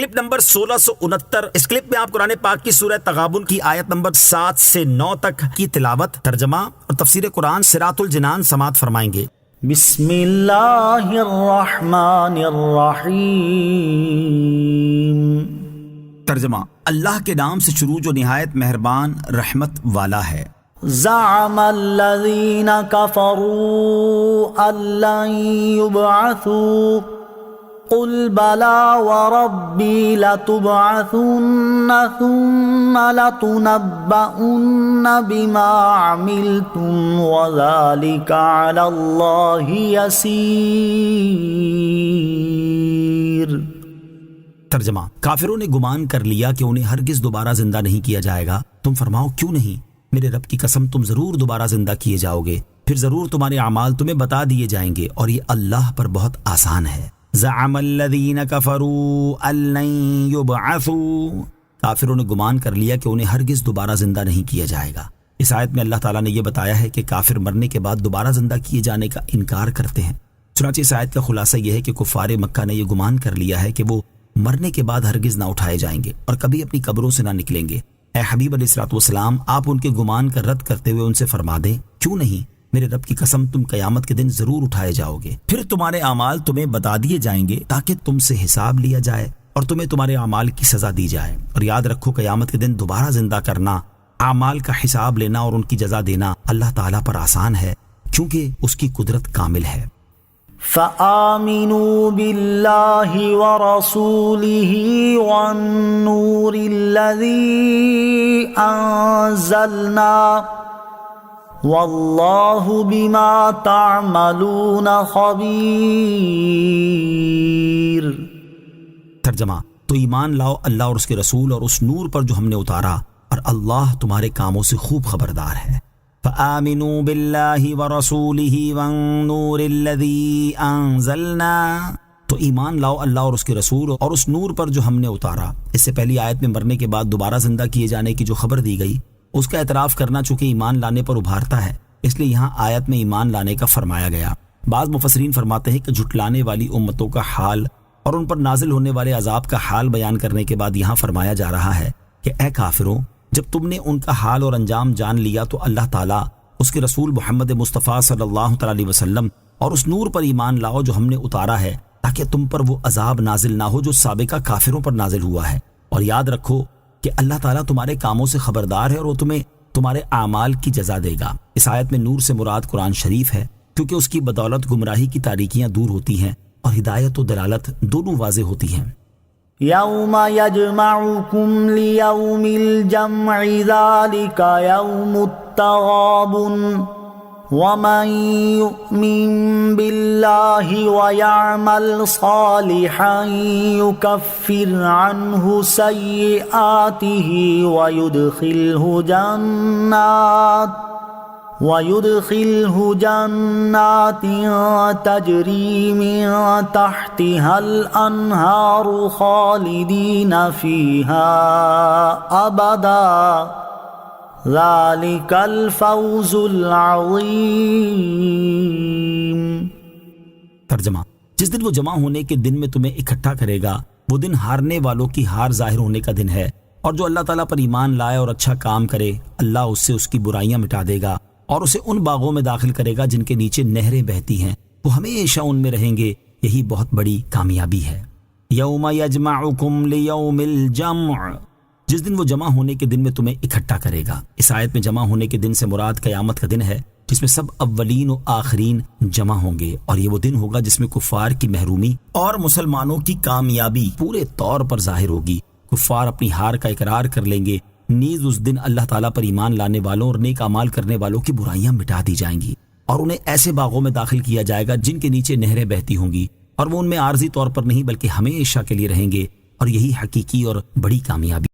Clip number 1669۔ اس clip میں آپ قرآن پاک کی سورہ تغابن کی آیت نمبر 7 سے 9 تک کی تلاوت، ترجمہ اور تفسیر قرآن صراط الجنان سماعت فرمائیں گے۔ بسم اللہ الرحمن الرحیم۔ ترجمہ، اللہ کے نام سے شروع جو نہایت مہربان رحمت والا ہے۔ زعم الذین کفروا ان لن یبعثوا قل بلا وربی لتبعثن ثم لتنبؤن بما عملتم وذلك علی اللہ یسیر۔ ترجمہ، کافروں نے گمان کر لیا کہ انہیں ہرگز دوبارہ زندہ نہیں کیا جائے گا۔ تم فرماؤ کیوں نہیں؟ میرے رب کی قسم تم ضرور دوبارہ زندہ کیے جاؤ گے، پھر ضرور تمہارے اعمال تمہیں بتا دیے جائیں گے، اور یہ اللہ پر بہت آسان ہے۔ زعم الذین کفروا ان لن یبعثوا، کافروں نے گمان کر لیا کہ انہیں ہرگز دوبارہ زندہ نہیں کیا جائے گا۔ اس آیت میں اللہ تعالیٰ نے یہ بتایا ہے کہ کافر مرنے کے بعد دوبارہ زندہ کیے جانے کا انکار کرتے ہیں۔ چنانچہ اس آیت کا خلاصہ یہ ہے کہ کفار مکہ نے یہ گمان کر لیا ہے کہ وہ مرنے کے بعد ہرگز نہ اٹھائے جائیں گے اور کبھی اپنی قبروں سے نہ نکلیں گے۔ اے حبیب علیہ الصلوۃ والسلام، آپ ان کے گمان کا رد کرتے ہوئے ان سے فرما دیں، کیوں نہیں؟ میرے رب کی قسم تم قیامت کے دن ضرور اٹھائے جاؤ گے، پھر تمہارے اعمال تمہیں بتا دیے جائیں گے تاکہ تم سے حساب لیا جائے اور تمہیں تمہارے اعمال کی سزا دی جائے۔ اور یاد رکھو، قیامت کے دن دوبارہ زندہ کرنا، اعمال کا حساب لینا اور ان کی جزا دینا اللہ تعالیٰ پر آسان ہے، کیونکہ اس کی قدرت کامل ہے۔ فآمنوا باللہ ورسولہ والنور الذی انزلنا واللہ بما تعملون خبیر۔ ترجمہ، تو ایمان لاؤ اللہ اور اس کے رسول اور اس نور پر جو ہم نے اتارا، اور اللہ تمہارے کاموں سے خوب خبردار ہے۔ فآمنوا باللہ ورسولہ والنور الذی انزلنا، تو ایمان لاؤ اللہ اور اس کے رسول اور اس نور پر جو ہم نے اتارا۔ اس سے پہلی آیت میں مرنے کے بعد دوبارہ زندہ کیے جانے کی جو خبر دی گئی، اس کا اعتراف کرنا چونکہ ایمان لانے پر ابھارتا ہے، اس لیے یہاں آیت میں ایمان لانے کا فرمایا گیا۔ بعض مفسرین فرماتے ہیں کہ جھٹلانے والی امتوں کا حال اور ان پر نازل ہونے والے عذاب کا حال بیان کرنے کے بعد یہاں فرمایا جا رہا ہے کہ اے کافروں، جب تم نے ان کا حال اور انجام جان لیا تو اللہ تعالیٰ، اس کے رسول محمد مصطفیٰ صلی اللہ تعالیٰ علیہ وسلم اور اس نور پر ایمان لاؤ جو ہم نے اتارا ہے، تاکہ تم پر وہ عذاب نازل نہ ہو جو سابقہ کافروں پر نازل ہوا ہے۔ اور یاد رکھو کہ اللہ تعالیٰ تمہارے کاموں سے خبردار ہے اور وہ تمہیں تمہارے اعمال کی جزا دے گا۔ اس آیت میں نور سے مراد قرآن شریف ہے، کیونکہ اس کی بدولت گمراہی کی تاریکیاں دور ہوتی ہیں اور ہدایت و دلالت دونوں واضح ہوتی ہیں۔ یوم یجمعکم لیوم الجمع ذالک یوم التغابن ومن یؤمن باللہ ویعمل صالحا یکفر عنہ سیئاتہ وَيُدْخِلْهُ جَنَّاتٍ تَجْرِي مِن تَحْتِهَا الْأَنْهَارُ خَالِدِينَ فِيهَا أَبَدًا ذَلِكَ الْفَوْزُ الْعَظِيمُ۔ ترجمہ، جس دن وہ جمع ہونے کے دن میں تمہیں اکٹھا کرے گا، وہ دن ہارنے والوں کی ہار ظاہر ہونے کا دن ہے، اور جو اللہ تعالیٰ پر ایمان لائے اور اچھا کام کرے، اللہ اس سے اس کی برائیاں مٹا دے گا اور اسے ان باغوں میں داخل کرے گا جن کے نیچے نہریں بہتی ہیں، وہ ہمیشہ ان میں رہیں گے۔ یہی بہت بڑی کامیابی ہے۔ یوم یجمعکم لیوم الجمع، جس دن وہ جمع ہونے کے دن میں تمہیں اکٹھا کرے گا۔ اس آیت میں جمع ہونے کے دن سے مراد قیامت کا دن ہے، جس میں سب اولین و آخرین جمع ہوں گے، اور یہ وہ دن ہوگا جس میں کفار کی محرومی اور مسلمانوں کی کامیابی پورے طور پر ظاہر ہوگی۔ کفار اپنی ہار کا اقرار کر لیں گے، نیز اس دن اللہ تعالیٰ پر ایمان لانے والوں اور نیک اعمال کرنے والوں کی برائیاں مٹا دی جائیں گی، اور انہیں ایسے باغوں میں داخل کیا جائے گا جن کے نیچے نہریں بہتی ہوں گی، اور وہ ان میں عارضی طور پر نہیں بلکہ ہمیشہ کے لیے رہیں گے، اور یہی حقیقی اور بڑی کامیابی